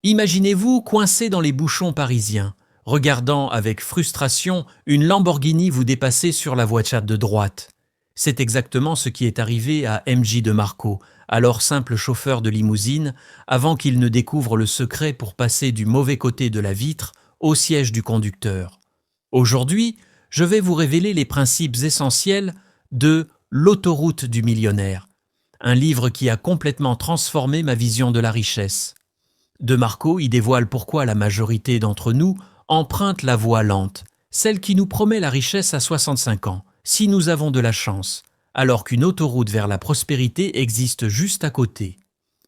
Imaginez-vous coincé dans les bouchons parisiens, regardant avec frustration une Lamborghini vous dépasser sur la voie de droite. C'est exactement ce qui est arrivé à MJ de Marco, alors simple chauffeur de limousine, avant qu'il ne découvre le secret pour passer du mauvais côté de la vitre au siège du conducteur. Aujourd'hui, je vais vous révéler les principes essentiels de L'autoroute du millionnaire, un livre qui a complètement transformé ma vision de la richesse. De Marco y dévoile pourquoi la majorité d'entre nous emprunte la voie lente, celle qui nous promet la richesse à 65 ans, si nous avons de la chance, alors qu'une autoroute vers la prospérité existe juste à côté.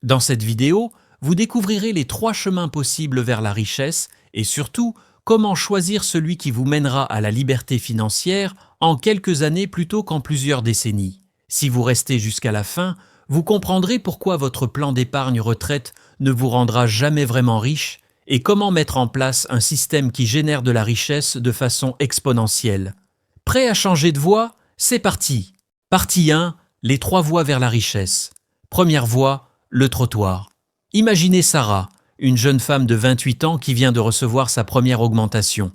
Dans cette vidéo, vous découvrirez les 3 chemins possibles vers la richesse et surtout comment choisir celui qui vous mènera à la liberté financière en quelques années plutôt qu'en plusieurs décennies. Si vous restez jusqu'à la fin, vous comprendrez pourquoi votre plan d'épargne retraite ne vous rendra jamais vraiment riche et comment mettre en place un système qui génère de la richesse de façon exponentielle. Prêt à changer de voie? C'est parti! Partie 1. Les 3 voies vers la richesse. Première voie, le trottoir. Imaginez Sarah, une jeune femme de 28 ans qui vient de recevoir sa première augmentation.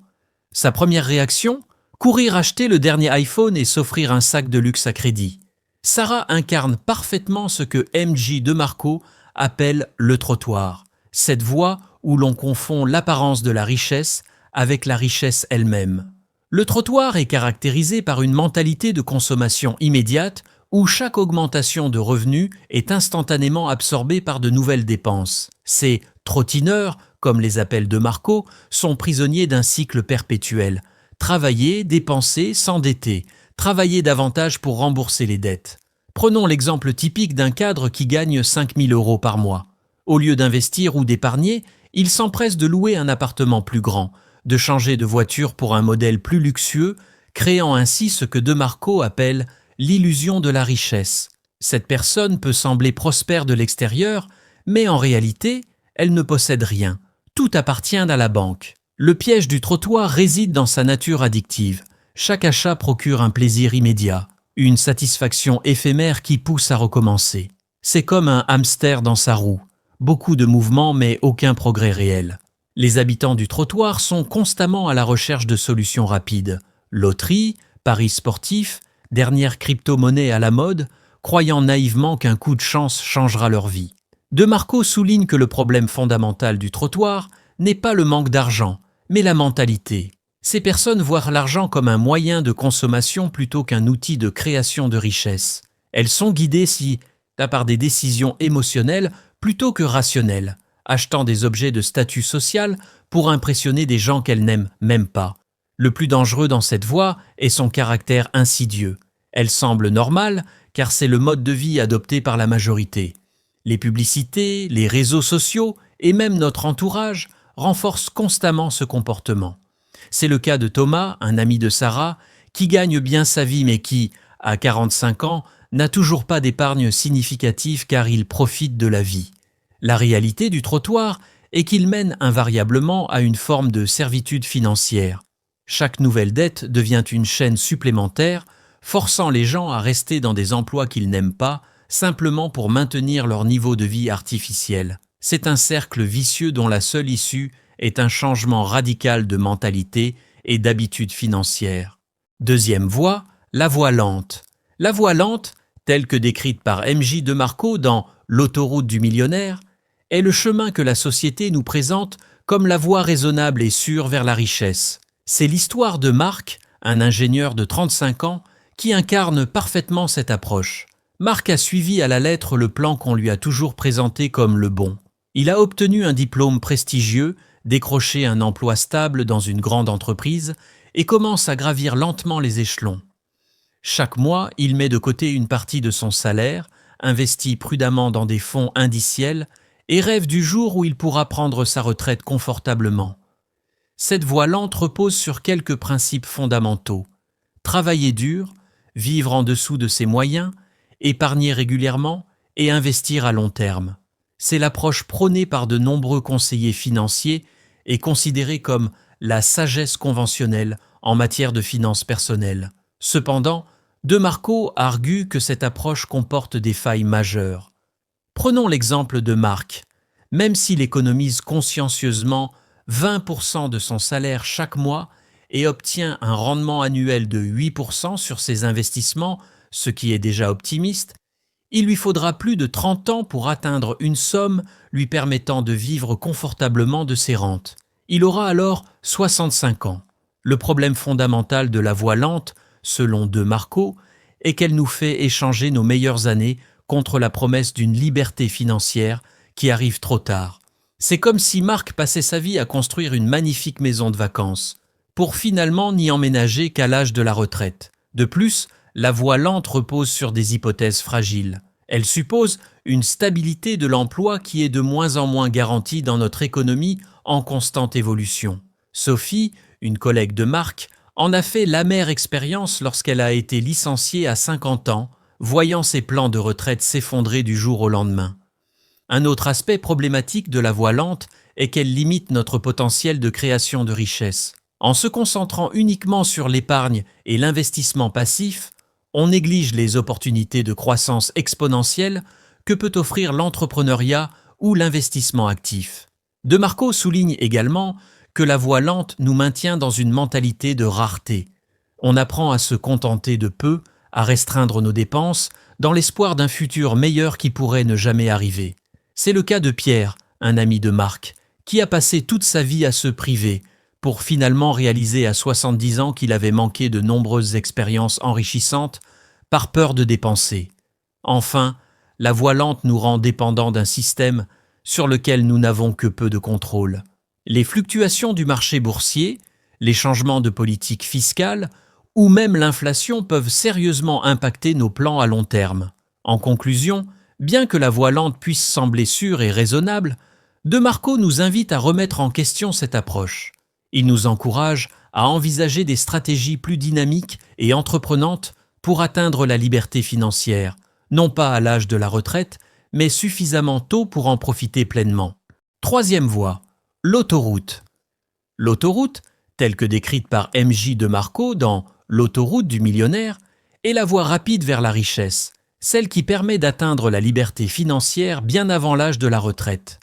Sa première réaction? Courir acheter le dernier iPhone et s'offrir un sac de luxe à crédit. Sarah incarne parfaitement ce que MJ de Marco appelle le trottoir, cette voie où l'on confond l'apparence de la richesse avec la richesse elle-même. Le trottoir est caractérisé par une mentalité de consommation immédiate où chaque augmentation de revenus est instantanément absorbée par de nouvelles dépenses. Ces trottineurs, comme les appelle de Marco, sont prisonniers d'un cycle perpétuel. Travailler, dépenser, s'endetter, travailler davantage pour rembourser les dettes. Prenons l'exemple typique d'un cadre qui gagne 5 000 € par mois. Au lieu d'investir ou d'épargner, il s'empresse de louer un appartement plus grand, de changer de voiture pour un modèle plus luxueux, créant ainsi ce que de Marco appelle l'illusion de la richesse. Cette personne peut sembler prospère de l'extérieur, mais en réalité, elle ne possède rien. Tout appartient à la banque. Le piège du trottoir réside dans sa nature addictive. Chaque achat procure un plaisir immédiat, une satisfaction éphémère qui pousse à recommencer. C'est comme un hamster dans sa roue. Beaucoup de mouvements mais aucun progrès réel. Les habitants du trottoir sont constamment à la recherche de solutions rapides. Loterie, paris sportifs, dernière crypto-monnaie à la mode, croyant naïvement qu'un coup de chance changera leur vie. De Marco souligne que le problème fondamental du trottoir n'est pas le manque d'argent, mais la mentalité. Ces personnes voient l'argent comme un moyen de consommation plutôt qu'un outil de création de richesse. Elles sont guidées par des décisions émotionnelles plutôt que rationnelles, achetant des objets de statut social pour impressionner des gens qu'elles n'aiment même pas. Le plus dangereux dans cette voie est son caractère insidieux. Elle semble normale car c'est le mode de vie adopté par la majorité. Les publicités, les réseaux sociaux et même notre entourage renforcent constamment ce comportement. C'est le cas de Thomas, un ami de Sarah, qui gagne bien sa vie mais qui, à 45 ans, n'a toujours pas d'épargne significative car il profite de la vie. La réalité du trottoir est qu'il mène invariablement à une forme de servitude financière. Chaque nouvelle dette devient une chaîne supplémentaire, forçant les gens à rester dans des emplois qu'ils n'aiment pas, simplement pour maintenir leur niveau de vie artificiel. C'est un cercle vicieux dont la seule issue est un changement radical de mentalité et d'habitude financière. Deuxième voie, la voie lente. La voie lente, telle que décrite par MJ de Marco dans L'autoroute du millionnaire, est le chemin que la société nous présente comme la voie raisonnable et sûre vers la richesse. C'est l'histoire de Marc, un ingénieur de 35 ans, qui incarne parfaitement cette approche. Marc a suivi à la lettre le plan qu'on lui a toujours présenté comme le bon. Il a obtenu un diplôme prestigieux, décroché un emploi stable dans une grande entreprise et commence à gravir lentement les échelons. Chaque mois, il met de côté une partie de son salaire, investit prudemment dans des fonds indiciels et rêve du jour où il pourra prendre sa retraite confortablement. Cette voie lente repose sur quelques principes fondamentaux. Travailler dur, vivre en dessous de ses moyens, épargner régulièrement et investir à long terme. C'est l'approche prônée par de nombreux conseillers financiers et considérée comme la sagesse conventionnelle en matière de finances personnelles. Cependant, De Marco argue que cette approche comporte des failles majeures. Prenons l'exemple de Marc. même s'il économise consciencieusement 20% de son salaire chaque mois et obtient un rendement annuel de 8% sur ses investissements, ce qui est déjà optimiste, il lui faudra plus de 30 ans pour atteindre une somme lui permettant de vivre confortablement de ses rentes. Il aura alors 65 ans. Le problème fondamental de la voie lente, selon De Marco, est qu'elle nous fait échanger nos meilleures années contre la promesse d'une liberté financière qui arrive trop tard. C'est comme si Marc passait sa vie à construire une magnifique maison de vacances, pour finalement n'y emménager qu'à l'âge de la retraite. De plus, la voie lente repose sur des hypothèses fragiles. Elle suppose une stabilité de l'emploi qui est de moins en moins garantie dans notre économie en constante évolution. Sophie, une collègue de Marc, en a fait l'amère expérience lorsqu'elle a été licenciée à 50 ans, voyant ses plans de retraite s'effondrer du jour au lendemain. Un autre aspect problématique de la voie lente est qu'elle limite notre potentiel de création de richesse. En se concentrant uniquement sur l'épargne et l'investissement passif, on néglige les opportunités de croissance exponentielle que peut offrir l'entrepreneuriat ou l'investissement actif. De Marco souligne également que la voie lente nous maintient dans une mentalité de rareté. On apprend à se contenter de peu, à restreindre nos dépenses, dans l'espoir d'un futur meilleur qui pourrait ne jamais arriver. C'est le cas de Pierre, un ami de Marc, qui a passé toute sa vie à se priver, pour finalement réaliser à 70 ans qu'il avait manqué de nombreuses expériences enrichissantes par peur de dépenser. Enfin, la voie lente nous rend dépendants d'un système sur lequel nous n'avons que peu de contrôle. Les fluctuations du marché boursier, les changements de politique fiscale ou même l'inflation peuvent sérieusement impacter nos plans à long terme. En conclusion, bien que la voie lente puisse sembler sûre et raisonnable, De Marco nous invite à remettre en question cette approche. Il nous encourage à envisager des stratégies plus dynamiques et entreprenantes pour atteindre la liberté financière, non pas à l'âge de la retraite, mais suffisamment tôt pour en profiter pleinement. Troisième voie, l'autoroute. L'autoroute, telle que décrite par M.J. De Marco dans L'autoroute du millionnaire, est la voie rapide vers la richesse, celle qui permet d'atteindre la liberté financière bien avant l'âge de la retraite.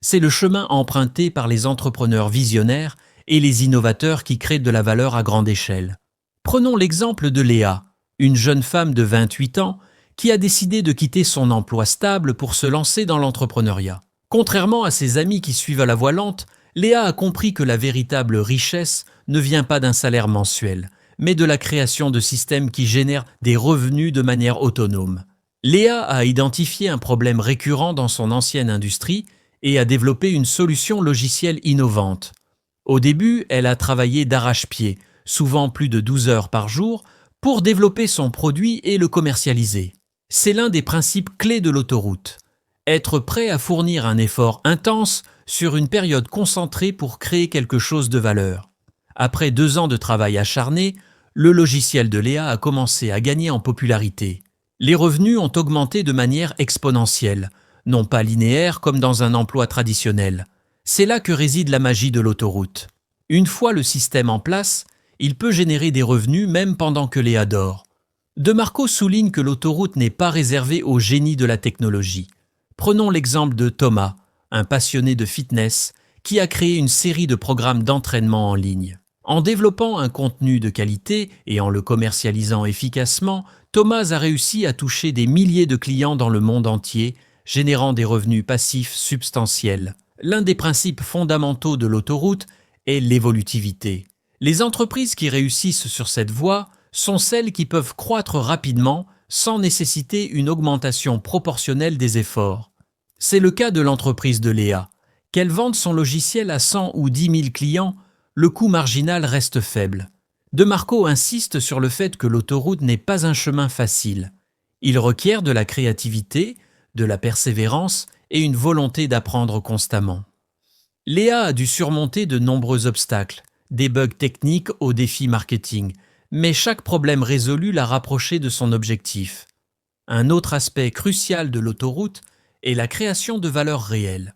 C'est le chemin emprunté par les entrepreneurs visionnaires et les innovateurs qui créent de la valeur à grande échelle. Prenons l'exemple de Léa, une jeune femme de 28 ans qui a décidé de quitter son emploi stable pour se lancer dans l'entrepreneuriat. Contrairement à ses amis qui suivent à la voie lente, Léa a compris que la véritable richesse ne vient pas d'un salaire mensuel, mais de la création de systèmes qui génèrent des revenus de manière autonome. Léa a identifié un problème récurrent dans son ancienne industrie et a développé une solution logicielle innovante. Au début, elle a travaillé d'arrache-pied, souvent plus de 12 heures par jour, pour développer son produit et le commercialiser. C'est l'un des principes clés de l'autoroute. Être prêt à fournir un effort intense sur une période concentrée pour créer quelque chose de valeur. Après 2 ans de travail acharné, le logiciel de Léa a commencé à gagner en popularité. Les revenus ont augmenté de manière exponentielle, non pas linéaire comme dans un emploi traditionnel. C'est là que réside la magie de l'autoroute. Une fois le système en place, il peut générer des revenus même pendant que Léa dort. De Marco souligne que l'autoroute n'est pas réservée aux génies de la technologie. Prenons l'exemple de Thomas, un passionné de fitness, qui a créé une série de programmes d'entraînement en ligne. En développant un contenu de qualité et en le commercialisant efficacement, Thomas a réussi à toucher des milliers de clients dans le monde entier, générant des revenus passifs substantiels. L'un des principes fondamentaux de l'autoroute est l'évolutivité. Les entreprises qui réussissent sur cette voie sont celles qui peuvent croître rapidement sans nécessiter une augmentation proportionnelle des efforts. C'est le cas de l'entreprise de Léa. Qu'elle vende son logiciel à 100 ou 10 000 clients, le coût marginal reste faible. De Marco insiste sur le fait que l'autoroute n'est pas un chemin facile. Il requiert de la créativité, de la persévérance et une volonté d'apprendre constamment. Léa a dû surmonter de nombreux obstacles, des bugs techniques aux défis marketing, mais chaque problème résolu l'a rapproché de son objectif. Un autre aspect crucial de l'autoroute est la création de valeur réelle.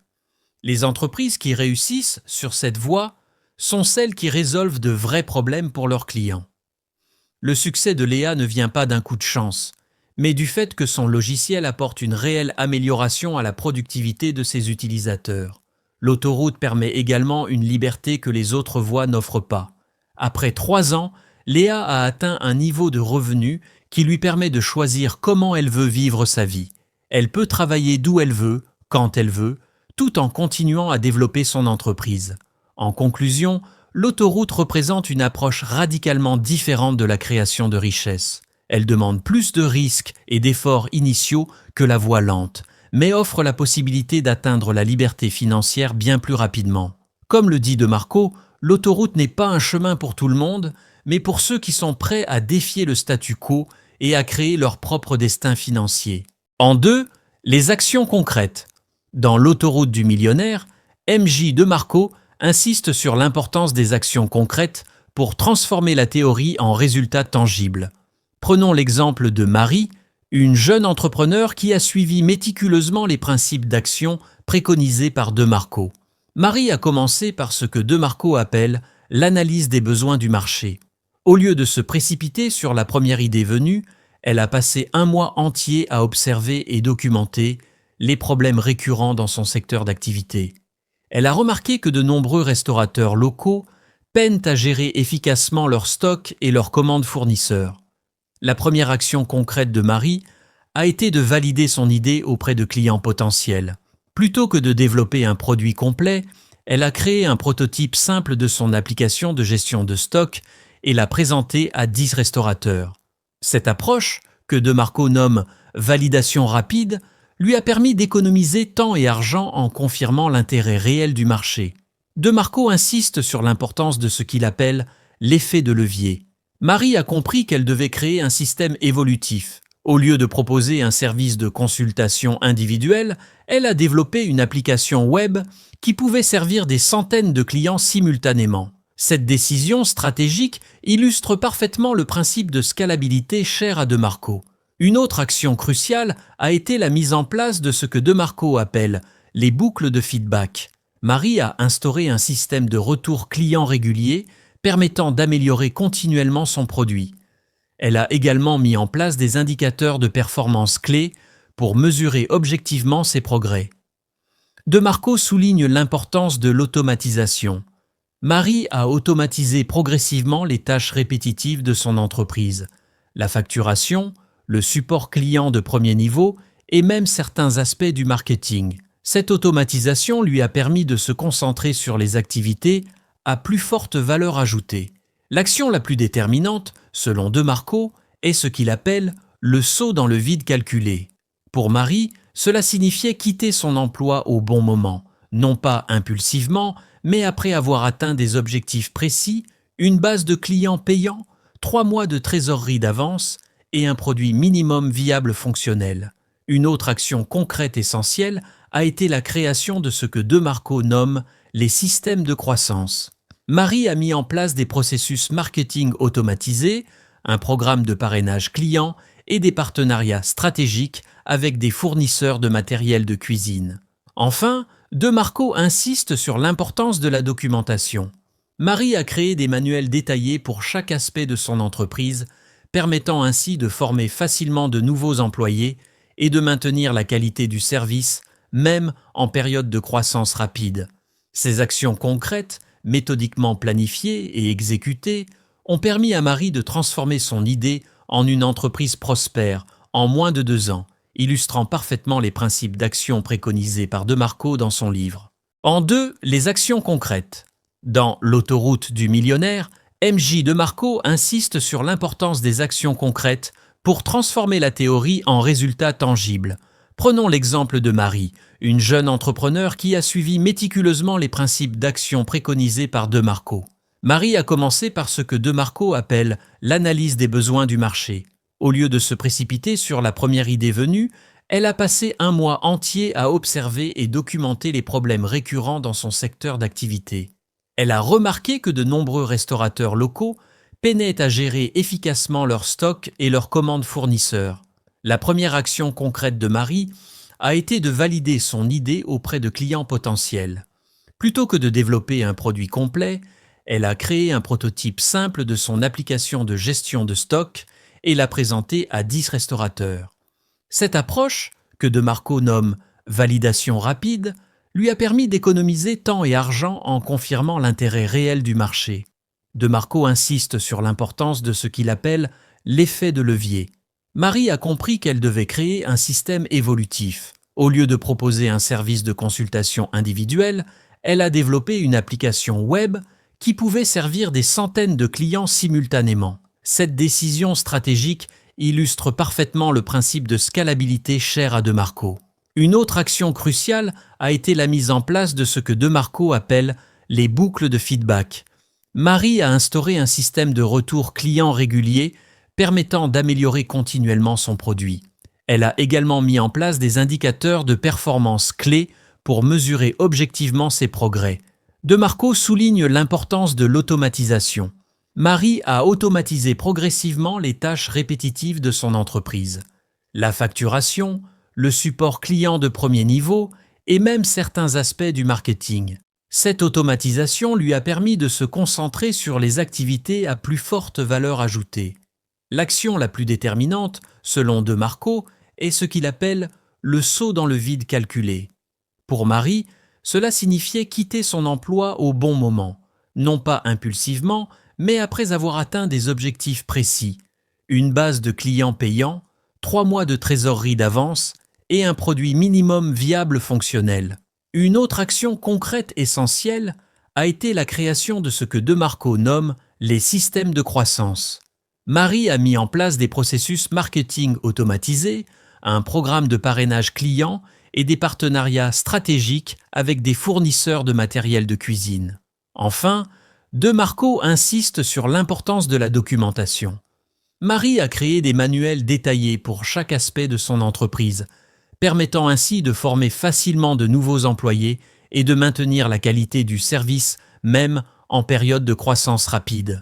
Les entreprises qui réussissent sur cette voie sont celles qui résolvent de vrais problèmes pour leurs clients. Le succès de Léa ne vient pas d'un coup de chance, mais du fait que son logiciel apporte une réelle amélioration à la productivité de ses utilisateurs. L'autoroute permet également une liberté que les autres voies n'offrent pas. Après 3 ans, Léa a atteint un niveau de revenu qui lui permet de choisir comment elle veut vivre sa vie. Elle peut travailler d'où elle veut, quand elle veut, tout en continuant à développer son entreprise. En conclusion, l'autoroute représente une approche radicalement différente de la création de richesse. Elle demande plus de risques et d'efforts initiaux que la voie lente, mais offre la possibilité d'atteindre la liberté financière bien plus rapidement. Comme le dit De Marco, l'autoroute n'est pas un chemin pour tout le monde, mais pour ceux qui sont prêts à défier le statu quo et à créer leur propre destin financier. En 2, les actions concrètes. Dans l'autoroute du millionnaire, MJ De Marco insiste sur l'importance des actions concrètes pour transformer la théorie en résultats tangibles. Prenons l'exemple de Marie, une jeune entrepreneur qui a suivi méticuleusement les principes d'action préconisés par De Marco. Marie a commencé par ce que De Marco appelle l'analyse des besoins du marché. Au lieu de se précipiter sur la première idée venue, elle a passé un mois entier à observer et documenter les problèmes récurrents dans son secteur d'activité. Elle a remarqué que de nombreux restaurateurs locaux peinent à gérer efficacement leurs stocks et leurs commandes fournisseurs. La première action concrète de Marie a été de valider son idée auprès de clients potentiels. Plutôt que de développer un produit complet, elle a créé un prototype simple de son application de gestion de stock et l'a présenté à 10 restaurateurs. Cette approche, que De Marco nomme « validation rapide », lui a permis d'économiser temps et argent en confirmant l'intérêt réel du marché. De Marco insiste sur l'importance de ce qu'il appelle l'effet de levier. Marie a compris qu'elle devait créer un système évolutif. Au lieu de proposer un service de consultation individuelle, elle a développé une application web qui pouvait servir des centaines de clients simultanément. Cette décision stratégique illustre parfaitement le principe de scalabilité cher à De Marco. Une autre action cruciale a été la mise en place de ce que De Marco appelle les boucles de feedback. Marie a instauré un système de retour client régulier permettant d'améliorer continuellement son produit. Elle a également mis en place des indicateurs de performance clés pour mesurer objectivement ses progrès. De Marco souligne l'importance de l'automatisation. Marie a automatisé progressivement les tâches répétitives de son entreprise, la facturation, le support client de premier niveau et même certains aspects du marketing. Cette automatisation lui a permis de se concentrer sur les activités à plus forte valeur ajoutée. L'action la plus déterminante, selon De Marco, est ce qu'il appelle le saut dans le vide calculé. Pour Marie, cela signifiait quitter son emploi au bon moment, non pas impulsivement, mais après avoir atteint des objectifs précis, une base de clients payants, 3 mois de trésorerie d'avance et un produit minimum viable fonctionnel. Une autre action concrète essentielle a été la création de ce que De Marco nomme les systèmes de croissance. Marie a mis en place des processus marketing automatisés, un programme de parrainage client et des partenariats stratégiques avec des fournisseurs de matériel de cuisine. Enfin, De Marco insiste sur l'importance de la documentation. Marie a créé des manuels détaillés pour chaque aspect de son entreprise, permettant ainsi de former facilement de nouveaux employés et de maintenir la qualité du service, même en période de croissance rapide. Ces actions concrètes, méthodiquement planifiées et exécutées, ont permis à Marie de transformer son idée en une entreprise prospère en moins de 2 ans, illustrant parfaitement les principes d'action préconisés par De Marco dans son livre. En 2, les actions concrètes. Dans l'autoroute du millionnaire, MJ De Marco insiste sur l'importance des actions concrètes pour transformer la théorie en résultats tangibles. Prenons l'exemple de Marie, une jeune entrepreneur qui a suivi méticuleusement les principes d'action préconisés par De Marco. Marie a commencé par ce que De Marco appelle l'analyse des besoins du marché. Au lieu de se précipiter sur la première idée venue, elle a passé un mois entier à observer et documenter les problèmes récurrents dans son secteur d'activité. Elle a remarqué que de nombreux restaurateurs locaux peinaient à gérer efficacement leurs stocks et leurs commandes fournisseurs. La première action concrète de Marie a été de valider son idée auprès de clients potentiels. Plutôt que de développer un produit complet, elle a créé un prototype simple de son application de gestion de stock et la présenter à 10 restaurateurs. Cette approche, que De Marco nomme « validation rapide », lui a permis d'économiser temps et argent en confirmant l'intérêt réel du marché. De Marco insiste sur l'importance de ce qu'il appelle l'effet de levier. Marie a compris qu'elle devait créer un système évolutif. Au lieu de proposer un service de consultation individuelle, elle a développé une application web qui pouvait servir des centaines de clients simultanément. Cette décision stratégique illustre parfaitement le principe de scalabilité cher à De Marco. Une autre action cruciale a été la mise en place de ce que De Marco appelle les boucles de feedback. Marie a instauré un système de retour client régulier permettant d'améliorer continuellement son produit. Elle a également mis en place des indicateurs de performance clés pour mesurer objectivement ses progrès. De Marco souligne l'importance de l'automatisation. Marie a automatisé progressivement les tâches répétitives de son entreprise. La facturation, le support client de premier niveau et même certains aspects du marketing. Cette automatisation lui a permis de se concentrer sur les activités à plus forte valeur ajoutée. L'action la plus déterminante, selon De Marco, est ce qu'il appelle le saut dans le vide calculé. Pour Marie, cela signifiait quitter son emploi au bon moment, non pas impulsivement, mais après avoir atteint des objectifs précis, une base de clients payants, 3 mois de trésorerie d'avance et un produit minimum viable fonctionnel. Une autre action concrète essentielle a été la création de ce que De Marco nomme les systèmes de croissance. Marie a mis en place des processus marketing automatisés, un programme de parrainage client et des partenariats stratégiques avec des fournisseurs de matériel de cuisine. Enfin, De Marco insiste sur l'importance de la documentation. Marie a créé des manuels détaillés pour chaque aspect de son entreprise, permettant ainsi de former facilement de nouveaux employés et de maintenir la qualité du service même en période de croissance rapide.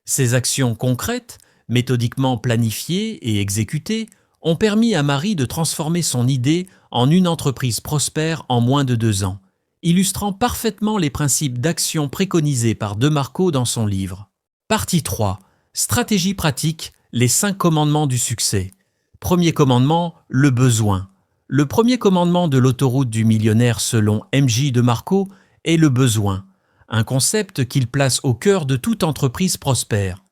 Ces actions concrètes, méthodiquement planifiées et exécutées, ont permis à Marie de transformer son idée en une entreprise prospère en moins de 2 ans, illustrant parfaitement les principes d'action préconisés par De Marco dans son livre. Partie 3. Stratégie pratique, les 5 commandements du succès. Premier commandement, le besoin. Le premier commandement de l'autoroute du millionnaire selon M.J. De Marco est le besoin, un concept qu'il place au cœur de toute entreprise prospère.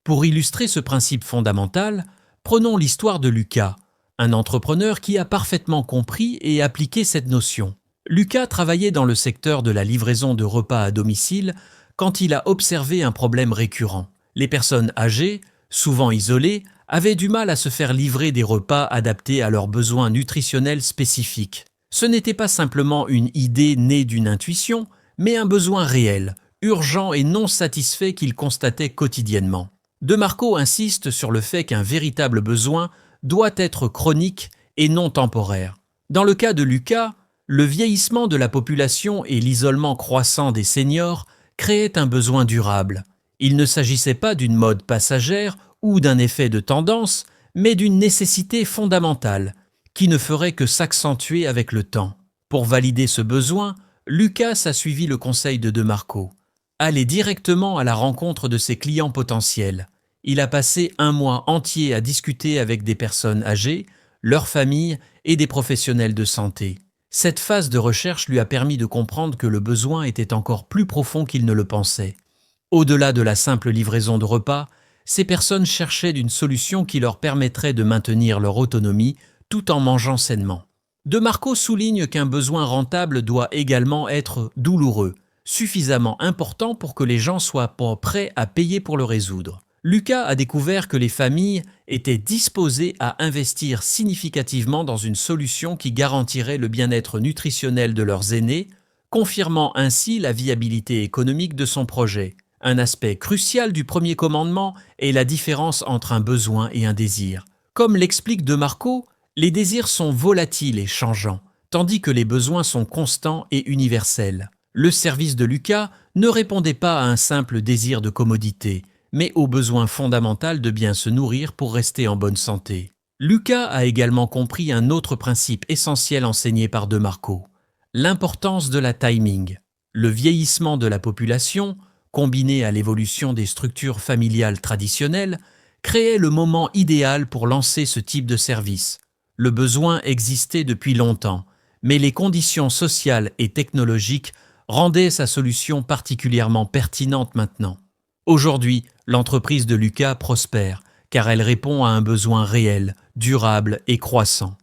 Pour illustrer ce principe fondamental, prenons l'histoire de Lucas, un entrepreneur qui a parfaitement compris et appliqué cette notion. Lucas travaillait dans le secteur de la livraison de repas à domicile quand il a observé un problème récurrent. Les personnes âgées, souvent isolées, avaient du mal à se faire livrer des repas adaptés à leurs besoins nutritionnels spécifiques. Ce n'était pas simplement une idée née d'une intuition, mais un besoin réel, urgent et non satisfait qu'il constatait quotidiennement. De Marco insiste sur le fait qu'un véritable besoin doit être chronique et non temporaire. Dans le cas de Lucas, le vieillissement de la population et l'isolement croissant des seniors créaient un besoin durable. Il ne s'agissait pas d'une mode passagère ou d'un effet de tendance, mais d'une nécessité fondamentale, qui ne ferait que s'accentuer avec le temps. Pour valider ce besoin, Lucas a suivi le conseil de Marco. Aller directement à la rencontre de ses clients potentiels. Il a passé 1 mois entier à discuter avec des personnes âgées, leurs familles et des professionnels de santé. Cette phase de recherche lui a permis de comprendre que le besoin était encore plus profond qu'il ne le pensait. Au-delà de la simple livraison de repas, ces personnes cherchaient une solution qui leur permettrait de maintenir leur autonomie tout en mangeant sainement. De Marco souligne qu'un besoin rentable doit également être douloureux, suffisamment important pour que les gens soient pas prêts à payer pour le résoudre. Lucas a découvert que les familles étaient disposées à investir significativement dans une solution qui garantirait le bien-être nutritionnel de leurs aînés, confirmant ainsi la viabilité économique de son projet. Un aspect crucial du premier commandement est la différence entre un besoin et un désir. Comme l'explique De Marco, les désirs sont volatiles et changeants, tandis que les besoins sont constants et universels. Le service de Lucas ne répondait pas à un simple désir de commodité, mais au besoin fondamental de bien se nourrir pour rester en bonne santé. Lucas a également compris un autre principe essentiel enseigné par De Marco, l'importance de la timing. Le vieillissement de la population, combiné à l'évolution des structures familiales traditionnelles, créait le moment idéal pour lancer ce type de service. Le besoin existait depuis longtemps, mais les conditions sociales et technologiques rendaient sa solution particulièrement pertinente maintenant. Aujourd'hui, l'entreprise de Lucas prospère, car elle répond à un besoin réel, durable et croissant.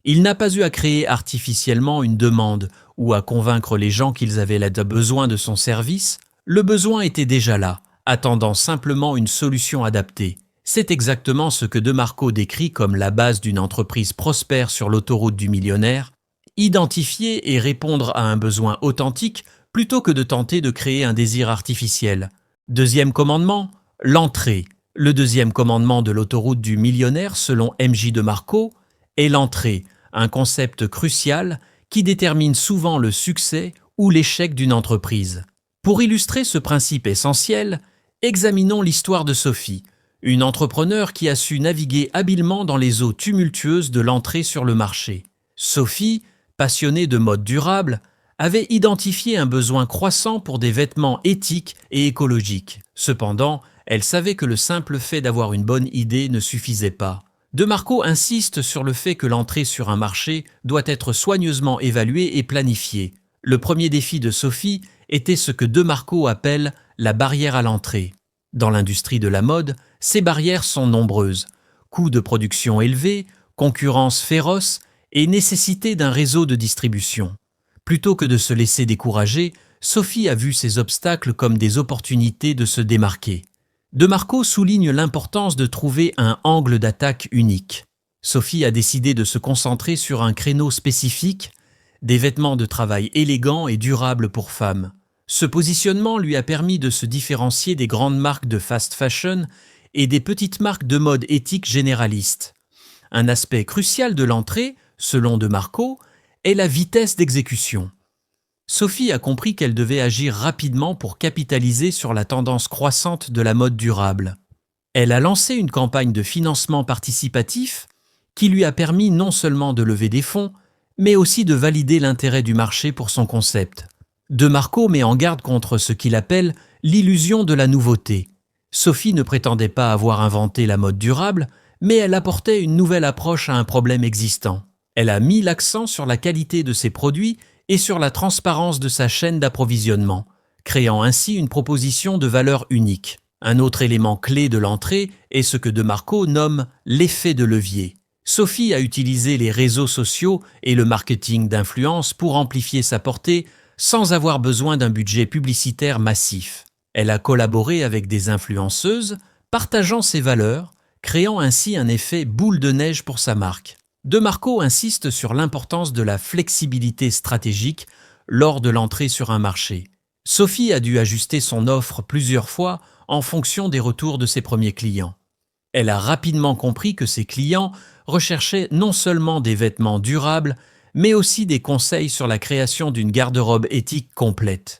Il n'a pas eu à créer artificiellement une demande ou à convaincre les gens qu'ils avaient besoin de son service. Le besoin était déjà là, attendant simplement une solution adaptée. C'est exactement ce que DeMarco décrit comme la base d'une entreprise prospère sur l'autoroute du millionnaire: identifier et répondre à un besoin authentique plutôt que de tenter de créer un désir artificiel. Deuxième commandement, l'entrée. Le deuxième commandement de l'autoroute du millionnaire, selon M.J. DeMarco, est l'entrée, un concept crucial qui détermine souvent le succès ou l'échec d'une entreprise. Pour illustrer ce principe essentiel, examinons l'histoire de Sophie, une entrepreneure qui a su naviguer habilement dans les eaux tumultueuses de l'entrée sur le marché. Sophie, passionnée de mode durable, avait identifié un besoin croissant pour des vêtements éthiques et écologiques. Cependant, elle savait que le simple fait d'avoir une bonne idée ne suffisait pas. DeMarco insiste sur le fait que l'entrée sur un marché doit être soigneusement évaluée et planifiée. Le premier défi de Sophie était ce que DeMarco appelle la barrière à l'entrée. Dans l'industrie de la mode, ces barrières sont nombreuses. Coûts de production élevés, concurrence féroce et nécessité d'un réseau de distribution. Plutôt que de se laisser décourager, Sophie a vu ces obstacles comme des opportunités de se démarquer. DeMarco souligne l'importance de trouver un angle d'attaque unique. Sophie a décidé de se concentrer sur un créneau spécifique, des vêtements de travail élégants et durables pour femmes. Ce positionnement lui a permis de se différencier des grandes marques de fast fashion et des petites marques de mode éthique généralistes. Un aspect crucial de l'entrée, selon DeMarco, est la vitesse d'exécution. Sophie a compris qu'elle devait agir rapidement pour capitaliser sur la tendance croissante de la mode durable. Elle a lancé une campagne de financement participatif qui lui a permis non seulement de lever des fonds, mais aussi de valider l'intérêt du marché pour son concept. DeMarco met en garde contre ce qu'il appelle l'illusion de la nouveauté. Sophie ne prétendait pas avoir inventé la mode durable, mais elle apportait une nouvelle approche à un problème existant. Elle a mis l'accent sur la qualité de ses produits et sur la transparence de sa chaîne d'approvisionnement, créant ainsi une proposition de valeur unique. Un autre élément clé de l'entrée est ce que DeMarco nomme l'effet de levier. Sophie a utilisé les réseaux sociaux et le marketing d'influence pour amplifier sa portée sans avoir besoin d'un budget publicitaire massif. Elle a collaboré avec des influenceuses, partageant ses valeurs, créant ainsi un effet boule de neige pour sa marque. DeMarco insiste sur l'importance de la flexibilité stratégique lors de l'entrée sur un marché. Sophie a dû ajuster son offre plusieurs fois en fonction des retours de ses premiers clients. Elle a rapidement compris que ses clients recherchaient non seulement des vêtements durables, mais aussi des conseils sur la création d'une garde-robe éthique complète.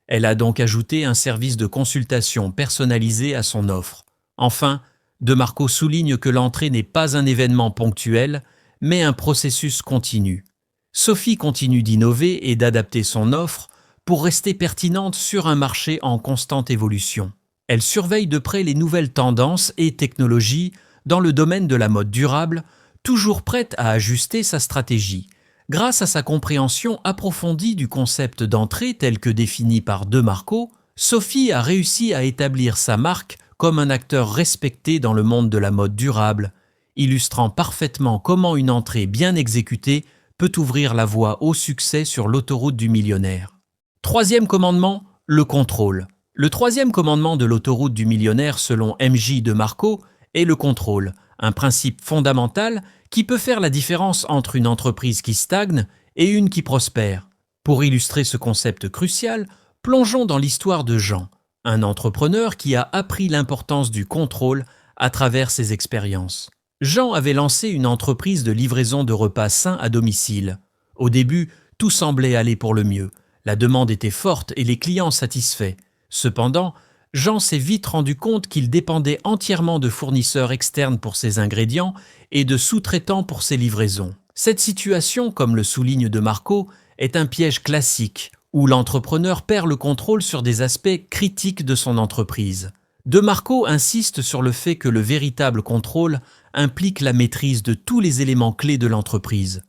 Elle a donc ajouté un service de consultation personnalisé à son offre. Enfin, DeMarco souligne que l'entrée n'est pas un événement ponctuel, mais un processus continu. Sophie continue d'innover et d'adapter son offre pour rester pertinente sur un marché en constante évolution. Elle surveille de près les nouvelles tendances et technologies dans le domaine de la mode durable, toujours prête à ajuster sa stratégie. Grâce à sa compréhension approfondie du concept d'entrée tel que défini par DeMarco, Sophie a réussi à établir sa marque comme un acteur respecté dans le monde de la mode durable, illustrant parfaitement comment une entrée bien exécutée peut ouvrir la voie au succès sur l'autoroute du millionnaire. Troisième commandement, le contrôle. Le troisième commandement de l'autoroute du millionnaire selon M.J. DeMarco est le contrôle, un principe fondamental qui peut faire la différence entre une entreprise qui stagne et une qui prospère. Pour illustrer ce concept crucial, plongeons dans l'histoire de Jean, un entrepreneur qui a appris l'importance du contrôle à travers ses expériences. Jean avait lancé une entreprise de livraison de repas sains à domicile. Au début, tout semblait aller pour le mieux. La demande était forte et les clients satisfaits. Cependant, Jean s'est vite rendu compte qu'il dépendait entièrement de fournisseurs externes pour ses ingrédients et de sous-traitants pour ses livraisons. Cette situation, comme le souligne DeMarco, est un piège classique où l'entrepreneur perd le contrôle sur des aspects critiques de son entreprise. De Marco insiste sur le fait que le véritable contrôle implique la maîtrise de tous les éléments clés de l'entreprise.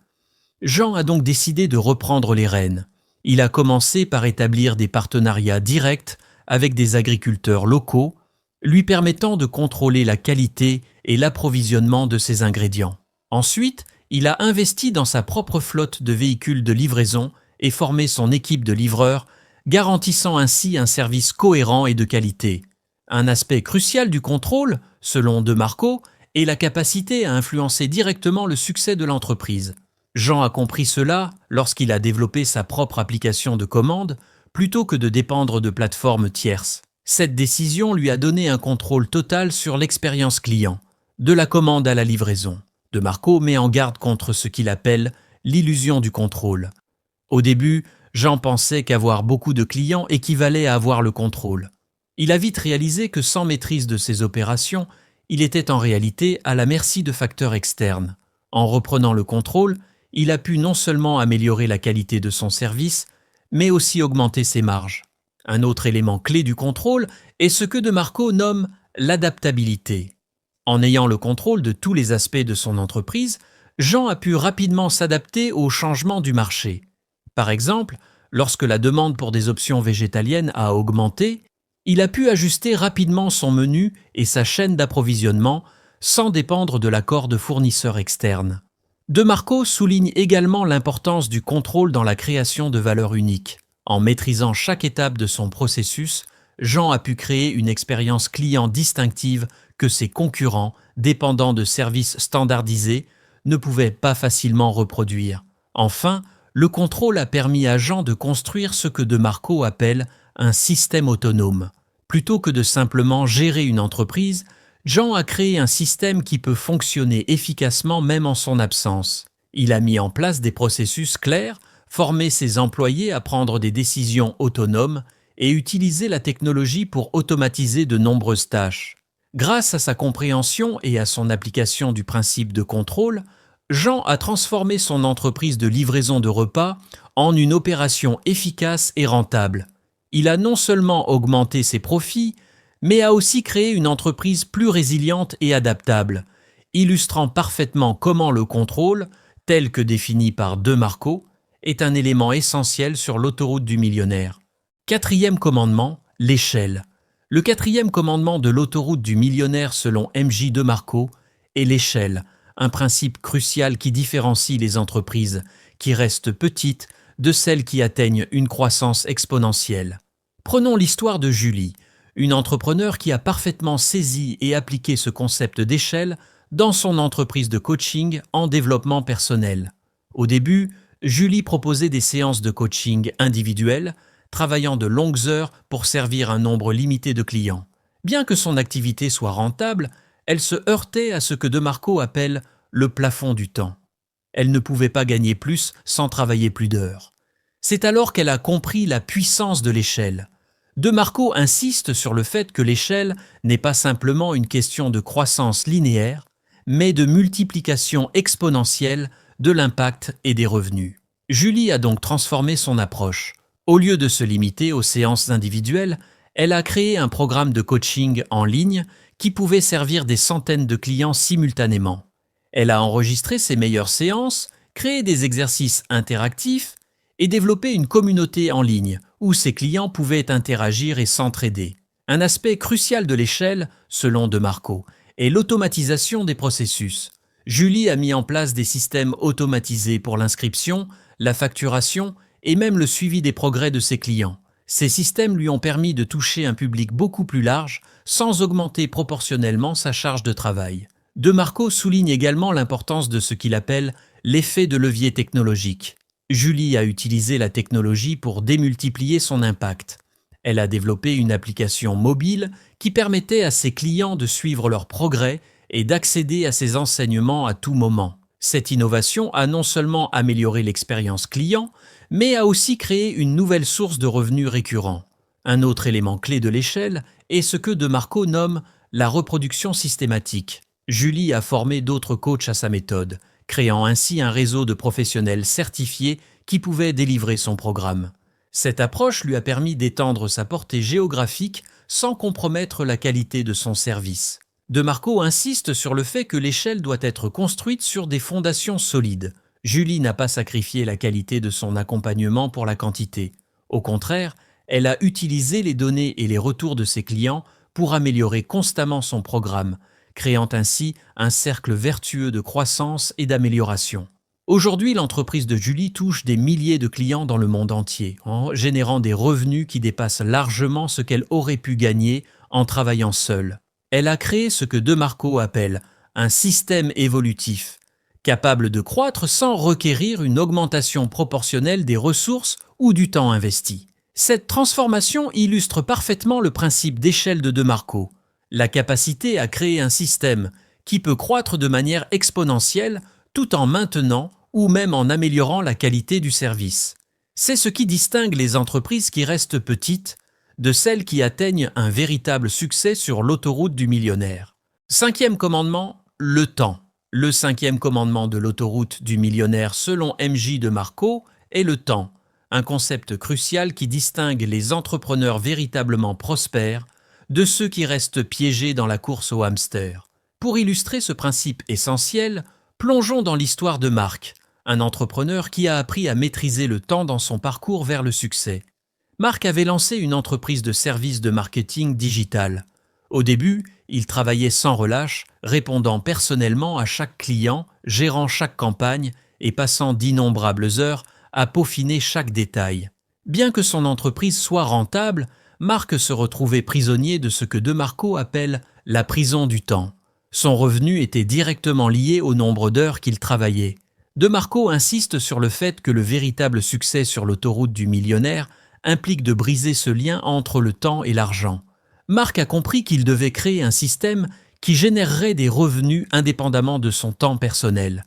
Jean a donc décidé de reprendre les rênes. Il a commencé par établir des partenariats directs avec des agriculteurs locaux, lui permettant de contrôler la qualité et l'approvisionnement de ses ingrédients. Ensuite, il a investi dans sa propre flotte de véhicules de livraison et formé son équipe de livreurs, garantissant ainsi un service cohérent et de qualité. Un aspect crucial du contrôle, selon De Marco, est la capacité à influencer directement le succès de l'entreprise. Jean a compris cela lorsqu'il a développé sa propre application de commande plutôt que de dépendre de plateformes tierces. Cette décision lui a donné un contrôle total sur l'expérience client, de la commande à la livraison. De Marco met en garde contre ce qu'il appelle l'illusion du contrôle. Au début, Jean pensait qu'avoir beaucoup de clients équivalait à avoir le contrôle. Il a vite réalisé que sans maîtrise de ses opérations, il était en réalité à la merci de facteurs externes. En reprenant le contrôle, il a pu non seulement améliorer la qualité de son service, mais aussi augmenter ses marges. Un autre élément clé du contrôle est ce que De Marco nomme l'adaptabilité. En ayant le contrôle de tous les aspects de son entreprise, Jean a pu rapidement s'adapter aux changements du marché. Par exemple, lorsque la demande pour des options végétaliennes a augmenté, il a pu ajuster rapidement son menu et sa chaîne d'approvisionnement sans dépendre de l'accord de fournisseurs externes. De Marco souligne également l'importance du contrôle dans la création de valeur unique. En maîtrisant chaque étape de son processus, Jean a pu créer une expérience client distinctive que ses concurrents, dépendant de services standardisés, ne pouvaient pas facilement reproduire. Enfin, le contrôle a permis à Jean de construire ce que De Marco appelle un système autonome. Plutôt que de simplement gérer une entreprise, Jean a créé un système qui peut fonctionner efficacement même en son absence. Il a mis en place des processus clairs, formé ses employés à prendre des décisions autonomes et utilisé la technologie pour automatiser de nombreuses tâches. Grâce à sa compréhension et à son application du principe de contrôle, Jean a transformé son entreprise de livraison de repas en une opération efficace et rentable. Il a non seulement augmenté ses profits, mais a aussi créé une entreprise plus résiliente et adaptable, illustrant parfaitement comment le contrôle, tel que défini par De Marco, est un élément essentiel sur l'autoroute du millionnaire. Quatrième commandement, l'échelle. Le quatrième commandement de l'autoroute du millionnaire selon M.J. De Marco est l'échelle, un principe crucial qui différencie les entreprises, qui restent petites, de celles qui atteignent une croissance exponentielle. Prenons l'histoire de Julie, une entrepreneure qui a parfaitement saisi et appliqué ce concept d'échelle dans son entreprise de coaching en développement personnel. Au début, Julie proposait des séances de coaching individuelles, travaillant de longues heures pour servir un nombre limité de clients. Bien que son activité soit rentable, elle se heurtait à ce que De Marco appelle le plafond du temps. Elle ne pouvait pas gagner plus sans travailler plus d'heures. C'est alors qu'elle a compris la puissance de l'échelle. De Marco insiste sur le fait que l'échelle n'est pas simplement une question de croissance linéaire, mais de multiplication exponentielle de l'impact et des revenus. Julie a donc transformé son approche. Au lieu de se limiter aux séances individuelles, elle a créé un programme de coaching en ligne qui pouvait servir des centaines de clients simultanément. Elle a enregistré ses meilleures séances, créé des exercices interactifs et développé une communauté en ligne où ses clients pouvaient interagir et s'entraider. Un aspect crucial de l'échelle, selon De Marco, est l'automatisation des processus. Julie a mis en place des systèmes automatisés pour l'inscription, la facturation et même le suivi des progrès de ses clients. Ces systèmes lui ont permis de toucher un public beaucoup plus large sans augmenter proportionnellement sa charge de travail. De Marco souligne également l'importance de ce qu'il appelle l'effet de levier technologique. Julie a utilisé la technologie pour démultiplier son impact. Elle a développé une application mobile qui permettait à ses clients de suivre leurs progrès et d'accéder à ses enseignements à tout moment. Cette innovation a non seulement amélioré l'expérience client, mais a aussi créé une nouvelle source de revenus récurrents. Un autre élément clé de l'échelle est ce que De Marco nomme la reproduction systématique. Julie a formé d'autres coachs à sa méthode, créant ainsi un réseau de professionnels certifiés qui pouvaient délivrer son programme. Cette approche lui a permis d'étendre sa portée géographique sans compromettre la qualité de son service. De Marco insiste sur le fait que l'échelle doit être construite sur des fondations solides. Julie n'a pas sacrifié la qualité de son accompagnement pour la quantité. Au contraire, elle a utilisé les données et les retours de ses clients pour améliorer constamment son programme, créant ainsi un cercle vertueux de croissance et d'amélioration. Aujourd'hui, l'entreprise de Julie touche des milliers de clients dans le monde entier, en générant des revenus qui dépassent largement ce qu'elle aurait pu gagner en travaillant seule. Elle a créé ce que De Marco appelle un système évolutif, capable de croître sans requérir une augmentation proportionnelle des ressources ou du temps investi. Cette transformation illustre parfaitement le principe d'échelle de Marco, la capacité à créer un système qui peut croître de manière exponentielle tout en maintenant ou même en améliorant la qualité du service. C'est ce qui distingue les entreprises qui restent petites de celles qui atteignent un véritable succès sur l'autoroute du millionnaire. Cinquième commandement, le temps. Le cinquième commandement de l'autoroute du millionnaire selon MJ de Marco est le temps, un concept crucial qui distingue les entrepreneurs véritablement prospères de ceux qui restent piégés dans la course au hamster. Pour illustrer ce principe essentiel, plongeons dans l'histoire de Marc, un entrepreneur qui a appris à maîtriser le temps dans son parcours vers le succès. Marc avait lancé une entreprise de services de marketing digital. Au début, il travaillait sans relâche, répondant personnellement à chaque client, gérant chaque campagne et passant d'innombrables heures à peaufiner chaque détail. Bien que son entreprise soit rentable, Marc se retrouvait prisonnier de ce que De Marco appelle la prison du temps. Son revenu était directement lié au nombre d'heures qu'il travaillait. De Marco insiste sur le fait que le véritable succès sur l'autoroute du millionnaire implique de briser ce lien entre le temps et l'argent. Marc a compris qu'il devait créer un système qui générerait des revenus indépendamment de son temps personnel.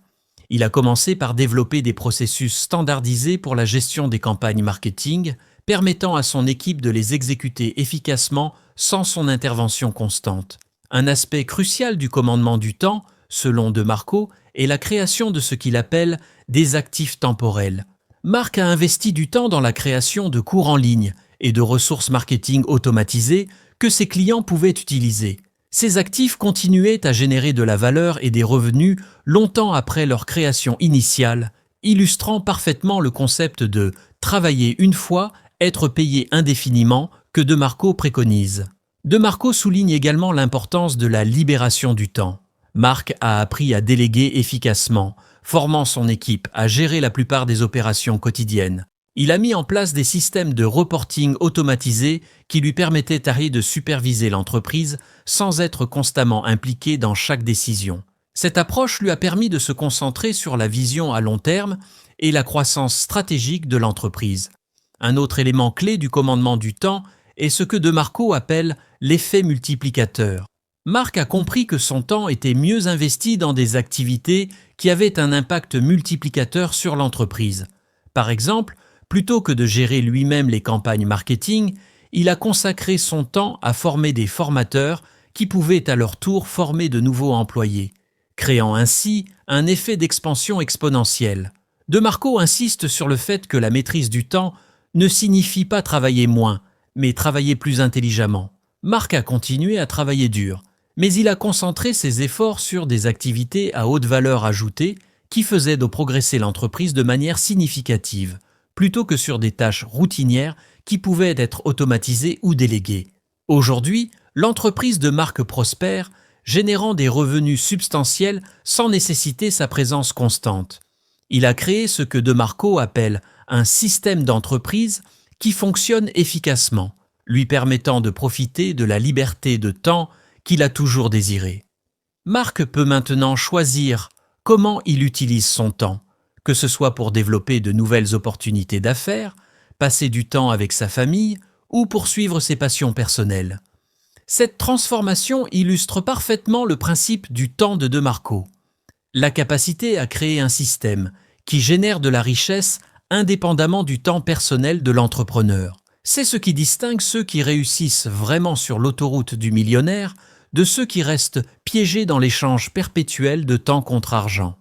Il a commencé par développer des processus standardisés pour la gestion des campagnes marketing, permettant à son équipe de les exécuter efficacement sans son intervention constante. Un aspect crucial du commandement du temps, selon De Marco, est la création de ce qu'il appelle des actifs temporels. Marc a investi du temps dans la création de cours en ligne et de ressources marketing automatisées que ses clients pouvaient utiliser. Ces actifs continuaient à générer de la valeur et des revenus longtemps après leur création initiale, illustrant parfaitement le concept de « travailler une fois, être payé indéfiniment » que De Marco préconise. De Marco souligne également l'importance de la libération du temps. Marc a appris à déléguer efficacement, formant son équipe à gérer la plupart des opérations quotidiennes. Il a mis en place des systèmes de reporting automatisés qui lui permettaient de superviser l'entreprise sans être constamment impliqué dans chaque décision. Cette approche lui a permis de se concentrer sur la vision à long terme et la croissance stratégique de l'entreprise. Un autre élément clé du commandement du temps est ce que De Marco appelle l'effet multiplicateur. Marc a compris que son temps était mieux investi dans des activités qui avaient un impact multiplicateur sur l'entreprise. Par exemple, plutôt que de gérer lui-même les campagnes marketing, il a consacré son temps à former des formateurs qui pouvaient à leur tour former de nouveaux employés, créant ainsi un effet d'expansion exponentielle. De Marco insiste sur le fait que la maîtrise du temps ne signifie pas travailler moins, mais travailler plus intelligemment. Marc a continué à travailler dur, mais il a concentré ses efforts sur des activités à haute valeur ajoutée qui faisaient progresser l'entreprise de manière significative, plutôt que sur des tâches routinières qui pouvaient être automatisées ou déléguées. Aujourd'hui, l'entreprise de Marc prospère, générant des revenus substantiels sans nécessiter sa présence constante. Il a créé ce que De Marco appelle un système d'entreprise qui fonctionne efficacement, lui permettant de profiter de la liberté de temps qu'il a toujours désirée. Marc peut maintenant choisir comment il utilise son temps, que ce soit pour développer de nouvelles opportunités d'affaires, passer du temps avec sa famille ou poursuivre ses passions personnelles. Cette transformation illustre parfaitement le principe du temps de De Marco. La capacité à créer un système qui génère de la richesse indépendamment du temps personnel de l'entrepreneur. C'est ce qui distingue ceux qui réussissent vraiment sur l'autoroute du millionnaire de ceux qui restent piégés dans l'échange perpétuel de temps contre argent.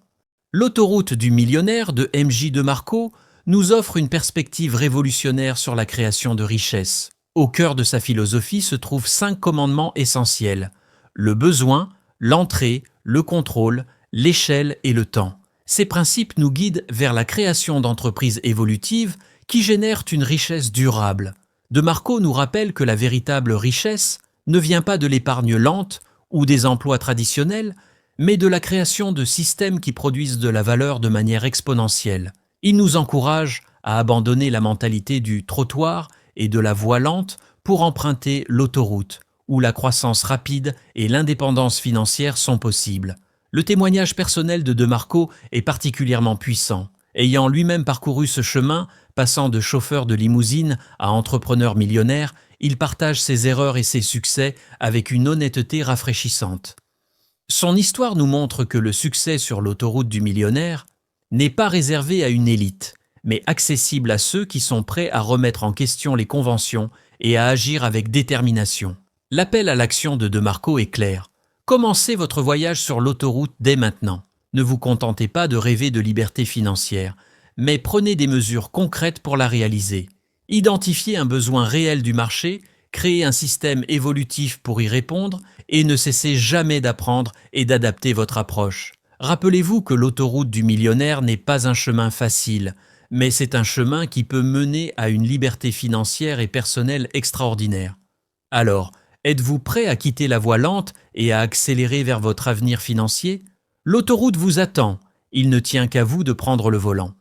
L'autoroute du millionnaire de MJ de Marco nous offre une perspective révolutionnaire sur la création de richesses. Au cœur de sa philosophie se trouvent 5 commandements essentiels: le besoin, l'entrée, le contrôle, l'échelle et le temps. Ces principes nous guident vers la création d'entreprises évolutives qui génèrent une richesse durable. De Marco nous rappelle que la véritable richesse ne vient pas de l'épargne lente ou des emplois traditionnels, mais de la création de systèmes qui produisent de la valeur de manière exponentielle. Il nous encourage à abandonner la mentalité du trottoir et de la voie lente pour emprunter l'autoroute, où la croissance rapide et l'indépendance financière sont possibles. Le témoignage personnel de Marco est particulièrement puissant. Ayant lui-même parcouru ce chemin, passant de chauffeur de limousine à entrepreneur millionnaire, il partage ses erreurs et ses succès avec une honnêteté rafraîchissante. Son histoire nous montre que le succès sur l'autoroute du millionnaire n'est pas réservé à une élite, mais accessible à ceux qui sont prêts à remettre en question les conventions et à agir avec détermination. L'appel à l'action de Marco est clair. Commencez votre voyage sur l'autoroute dès maintenant. Ne vous contentez pas de rêver de liberté financière, mais prenez des mesures concrètes pour la réaliser. Identifiez un besoin réel du marché, créez un système évolutif pour y répondre et ne cessez jamais d'apprendre et d'adapter votre approche. Rappelez-vous que l'autoroute du millionnaire n'est pas un chemin facile, mais c'est un chemin qui peut mener à une liberté financière et personnelle extraordinaire. Alors, êtes-vous prêt à quitter la voie lente et à accélérer vers votre avenir financier ? L'autoroute vous attend, il ne tient qu'à vous de prendre le volant.